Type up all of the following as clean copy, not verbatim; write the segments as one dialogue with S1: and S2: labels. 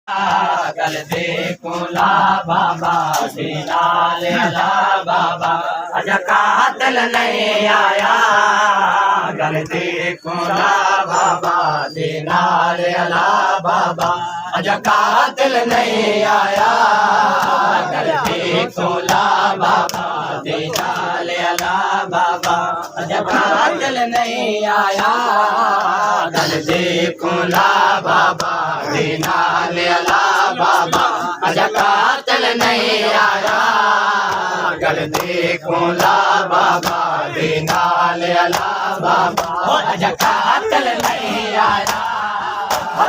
S1: गल देखूला बाबा दीनाल अला बाबा अज कातिल नहीं आया। गल देखूला बाबा दीनाल अला बाबा अज कातिल नहीं आया। गल देखूला बाबा दीनाल अला बाबा अज कातिल नहीं आया। गल देखूला बाबा दीनाल अला बाबा अज कातिल नहीं आया। गल देखूला बाबा दीनाल अला बाबा अज कातिल नहीं आया।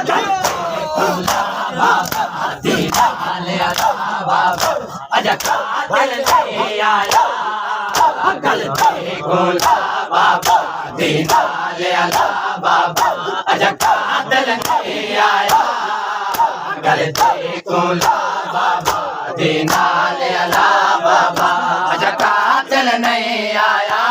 S1: गल देखूला बाबा दीनाल अला बाबा अज कातिल नहीं आया। गल देखूला बाबा दीनाल अला बाबा अज कातिल नहीं आया। गल देखूला बाबा दीनाल अला बाबा अज कातिल नहीं आया।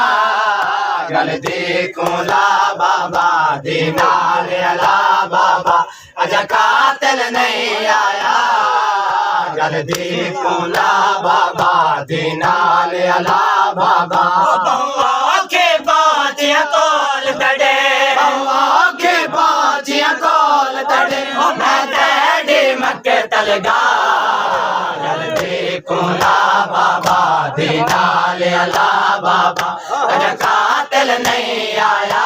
S1: गल देखूला बाबा दीनाल अला बाबा अज कातिल नहीं आया। गल देखूला बाबा दीनाल अला बाबा के बाजिया कोल तड़े के बाजिया कोल तड़े मक्के तलगा। गल देखूला बाबा दीनाल अला बाबा अज कातिल नहीं आया।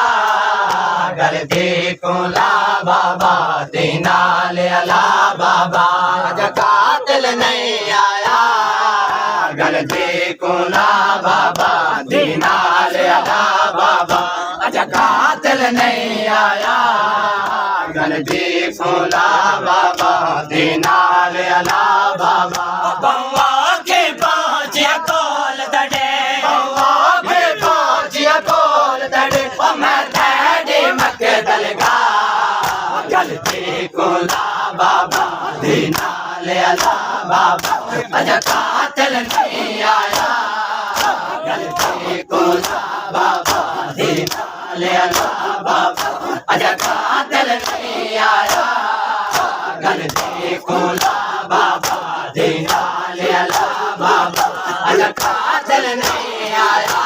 S1: गल देखूला बाबा दीनाल अला बाबा अज कातिल नहीं आया। गल देखूला बाबा दीनाल अला बाबा अज कातिल नहीं आया। गल देखूला बाबा दीनाल अला बाबा बउआ के बाजिया कोल तड़े के बाजिया कोल तड़े मैं तेरे मक्के तलगा। गल देखूला बाबा दीनाल अला बाबा अज कातिल नहीं आया। गल देखूला बाबा दीनाल अला बाबा अज कातिल नहीं आया। गल देखूला बाबा दीनाल अला बाबा अज कातिल नहीं आया।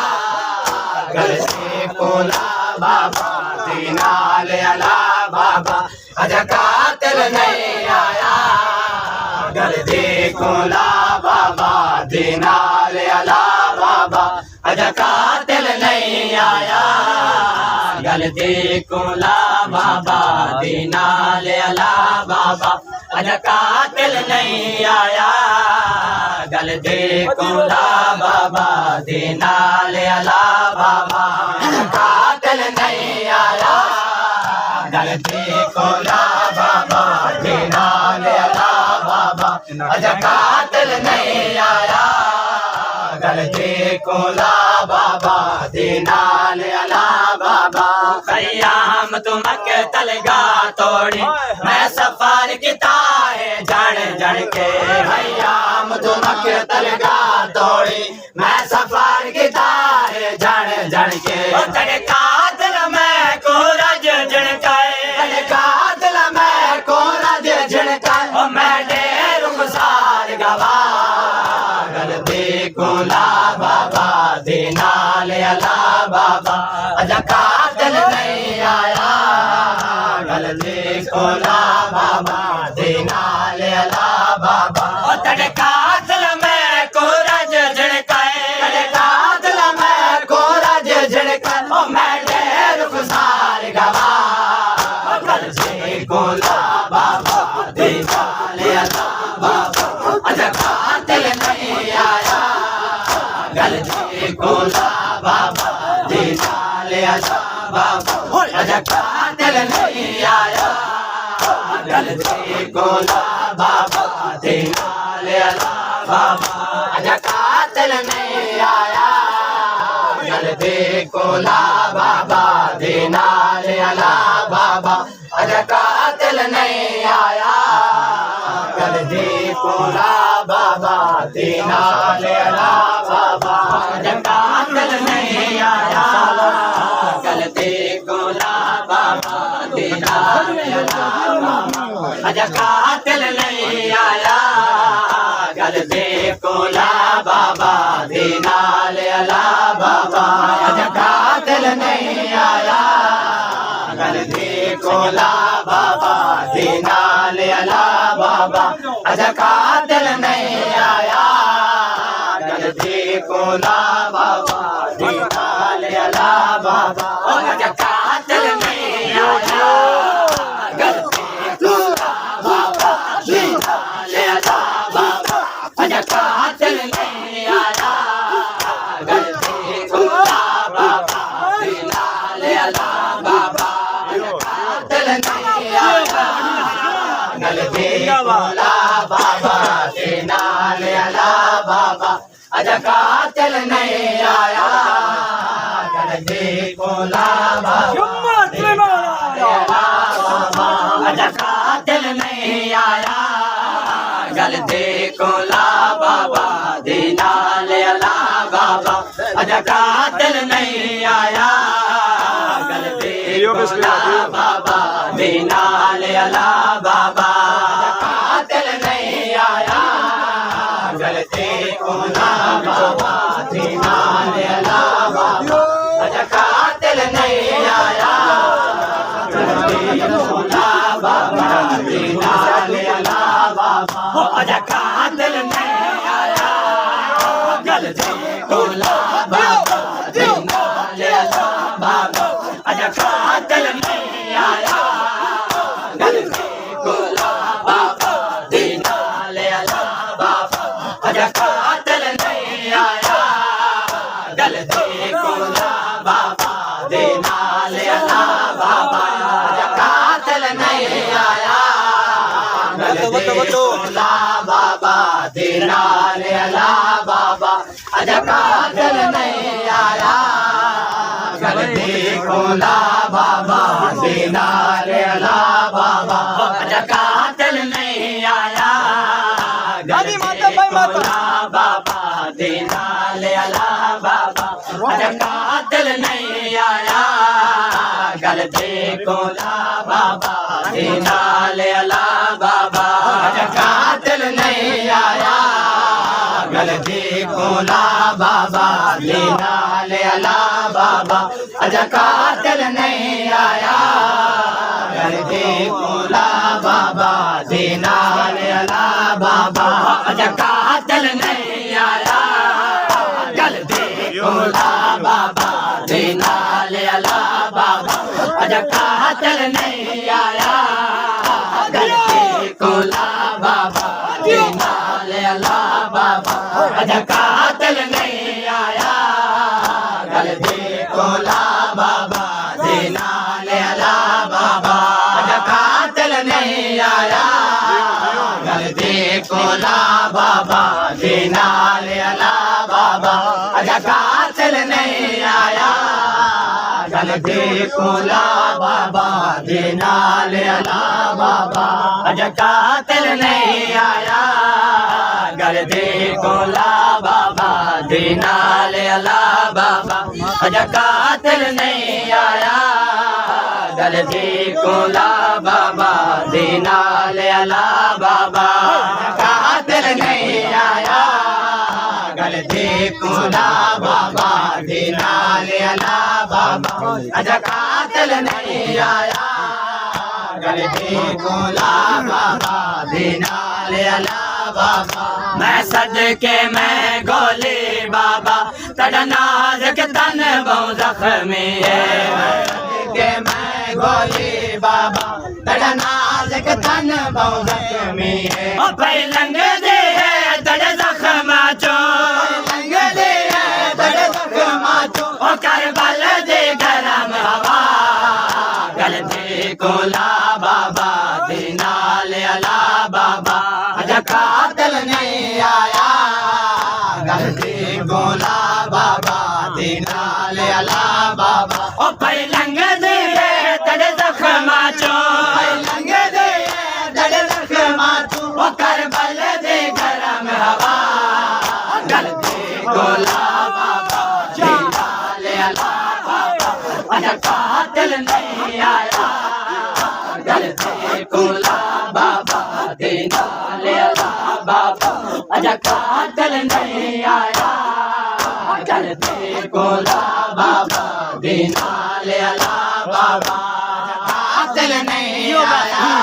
S1: गल देखूला बाबा दीनाल अला बाबा अज कातिल नहीं आया। गल देखूला बाबा दीनाल अला बाबा अज कातिल नहीं आया। गल देखूला बाबा दीनाल अला बाबा अज कातिल नहीं आया। गल देखूला बाबा दीनाल अला बाबा अज कातिल नहीं आया। गल देखूला बाबा दीनाल अला बाबा अज कातिल नहीं आया। गल देखूला बाबा दीनाल अला बाबा खयाम तुमक तलगा तोड़ी मैं सफर किता है जड़ जड़ के। खयाम तुमक तलगा तोड़ी मैं सफर किता है जड़ जड़ के। तेरे कातिल मैं को रज झणकाए कातिल मैं को रज झणकाए मैं डेर गुजार गवा। गल देखूला बाबा दीनाल अला बाबा अज कातिल नहीं आया। गल देखूला बाबा दीनाल अला बाबा तेरे कातिल मैं को रज झणकाए कातिल मैं को रज झणकाए मैं डेर गुजार गवा। गल देखूला बाबा दीनाल अला बाबा अज कातिल नहीं आया। गल देखूला बाबा दीनाल अला बाबा अज कातिल नहीं आया। गल देखूला बाबा दीनाल अला बाबा अज कातिल नहीं आया। गल देखूला बाबा दीनाल अला बाबा अज कातिल नहीं आया। गल देखूला बाबा दीनाल अला बाबा अज कातिल नहीं आया। गल देखूला बाबा दीनाल अला बाबा अज कातिल नहीं गलती कोला बाबा दीना ले अला बाबा अज कातिल नहीं आया गलती कोला बाबा दीना ले अला बाबा अज कातिल नहीं आया गलती कोला बाबा दीना ले अला बाबा अज कातिल नहीं आया गलती कोला बाबा दीना ले अला बाबा अज कातिल नहीं आया गलती कोला बाबा दीना ले अला बाबा कातिल नहीं आया गलती कोला बाबा दीना ले अला बाबा अज कातिल नहीं आया गलती कोला बाबा दीना ले अला बाबा अज कातिल नहीं आया गलती कोला बाबा दीना ले अला बाबा अज कातिल नहीं आया गलती कोला बाबा दीना ले अला बाबा कातिल नहीं आया गलती कोला बाबा दीना ले अला बाबा अज कातिल नहीं आया गलती कोला बाबा दीना ले अला बाबा अज कातिल नहीं आया गलती कोला बाबा दीना ले अला बाबा अज कातिल नहीं आया गलती कोला बाबा दीना ले अला बाबा अज कातिल नहीं आया गलती कोला बाबा दीना ले अला बाबा अज कातिल नहीं आया गलती कोला बाबा दीना ले अला बाबा अज कातिल नहीं आया गलती कोला बाबा दीना ले अला बाबा अज कातिल नहीं आया गलती कोला बाबा दीना ले अला बाबा अज कातिल नहीं आया गलती कोला बाबा दीना ले अला बाबा अज कातिल नहीं आया गलती कोला बाबा दीना ले अला बाबा अज कातिल नहीं आया गलती कोला बाबा दीना ले अला बाबा अज कातिल नहीं आया गलती कोला बाबा दीना ले अला बाबा अज कातिल नहीं आया गलती कोला बाबा दीना ले अला बाबा अज कातिल नहीं आया गलती कोला बाबा दीना ले अला बाबा अज कातिल नहीं आया गलती कोला बाबा दीना ले अला बाबा अज कातिल नहीं आया गलती कोला बाबा दीना ले अला बाबा अज कातिल नहीं आया गलती कोला बाबा दीना ले अला बाबा अज कातिल नहीं आया गलती कोला बाबा दीना ले अला बाबा कातिल नहीं आया गलती कोला बाबा दीना ले अला बाबा अज कातिल नहीं आया गलती कोला बाबा दीना ले अला बाबा मैं सदके मैं गोली बाबा तेरा नाज़ुक तन बहु ज़ख्मी है सदके मैं गोली बाबा तेरा नाज़ुक तन बहु ज़ख्मी है ओ पलंग दे है तेरे ज़ख्मा चो पलंग दे है तेरे ज़ख्मा चो ओ करबल दे गरम हवा गलती कोला बाबा दीना ले अला बाबा अज कातिल नहीं आया गलती कोला बाबा दीना ले अला बाबा ओ पलंग दे तेरे ज़ख्मा चो पलंग दे तेरे ज़ख्मा चो ओ करबल दे गरम हवा गलती कोला बाबा दीना ले अला बाबा अज कातिल नहीं आया गलती कोला बाबा दीना ले अला बाबा अजा कातिल नहीं आया गल दे कोला बाबा दीना ले अला बाबा कातिल नहीं आया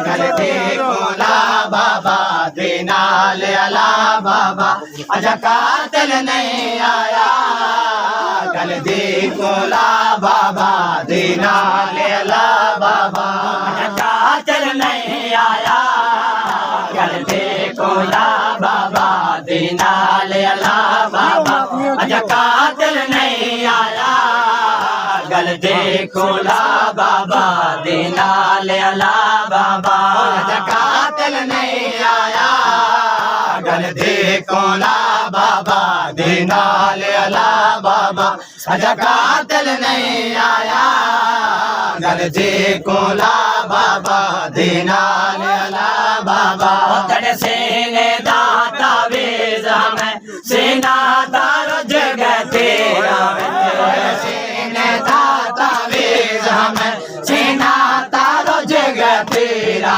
S1: गल दे कोला बाबा दीना ले अला बाबा अजा कातिल नहीं आया गल दे कोला बाबा दीना ले अला बाबा अजा कातिल नहीं आया गल दे कोला बाबा दीना ले अला बाबा अजा कातिल नहीं आया गल दे कोला बाबा दीना ले अला बाबा अजा कातिल नहीं आया गल दे कोला बाबा दीना ले अला बाबा अजा कातिल नहीं आया गल दे कोला बाबा दीना ले अला बाबा तड़ सेने दाता वेज हमें सेना तारो जगह तेरा सेने दाता वेज हमें सेना तारो जगह तेरा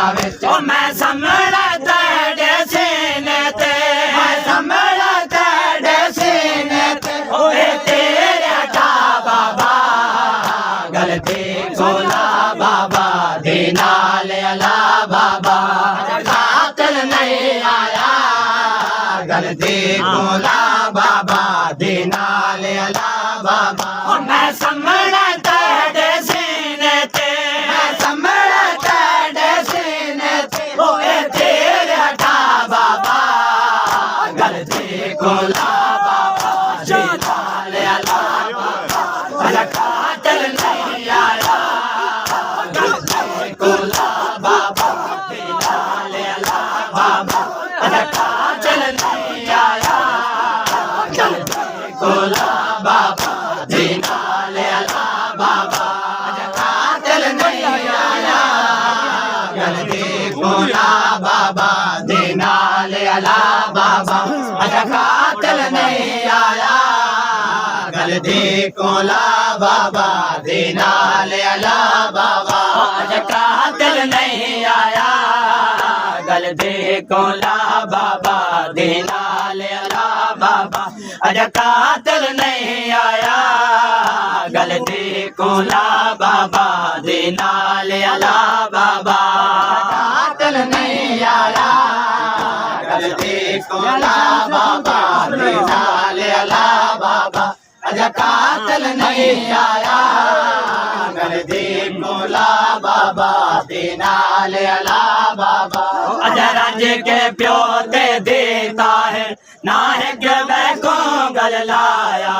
S1: ओ मैं समझ तड़े सेने ते मैं समझ तड़े सेने ते ओए तेरे का बाबा गल दे कोला बाबा दीना ले अला बाबा कातिल नहीं आया गल दे कोला बाबा दीना ले अला बाबा मैं समझ तड़े सीने ते मैं समझ तड़े सीने ते ओए तेरे का बाबा गल दे कोला बाबा दीना ले अला बाबा अजा कातिल नहीं आया गल दे कोला बाबा दीना ले अला बाबा अजा कातिल नहीं आया गल दे कोला बाबा दीना ले अला बाबा अजा कातिल नहीं आया गल दे कोला बाबा दीना ले अला बाबा अजा कातिल नहीं आया गल दे कोला बाबा दीना ले अला बाबा अजा कातिल नहीं आया गल दे कोला बाबा दीना ले अला बाबा अजा कातिल नहीं आया गल दे कोला बाबा दीना ले अला बाबा कातिल नहीं आया गल दे कोला बाबा दीना ले अला बाबा अजा कातिल नहीं आया गल दे कोला बाबा दीना ले अला बाबा अजा रज के प्यो ते देता है ना है कि मैं को गल लाया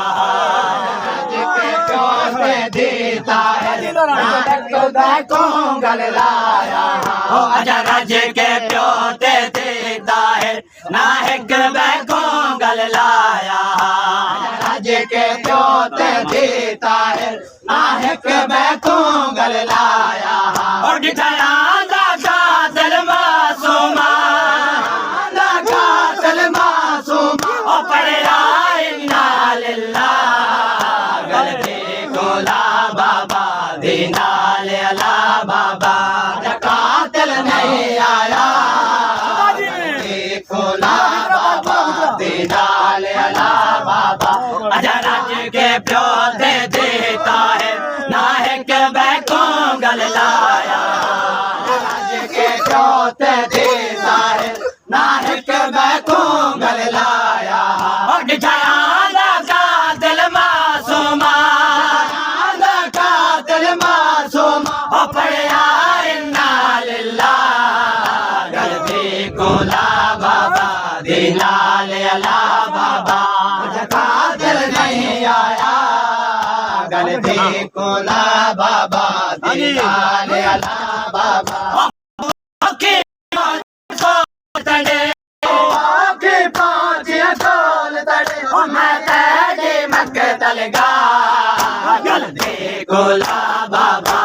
S1: रज के प्यो ते देता है ना है कि मैं को गल लाया ओ अजा रज के प्यो ते देता है ना है कि मैं को गल लाया रज के प्यो ते देता है ना है कि मैं को गल लाया और दिखाया दा कातिल मासूमा दा कातिल मासूमा ओ पढ़या इन्ना लिल्लाह गल दे कोला बाबा दीना ले अला बाबा अजा कातिल नहीं आया कोला बाबा दीना ले अला बाबा अजा रज के प्यो दे देता है ना है कि मैं को गल लाया रज के प्यो ते देता है ना है कि मैं को गल लाया और दिखाया दा कातिल मासूमा दा कातिल मासूमा ओ पढ़या इन्ना लिल्लाह गल दे कोला बाबा दीना ले अला बाबा अजा कातिल नहीं आया गल दे कोला बाबा दीना ले अला बाबा मैं तेरे मक्तल गा गल दे कोला बाबा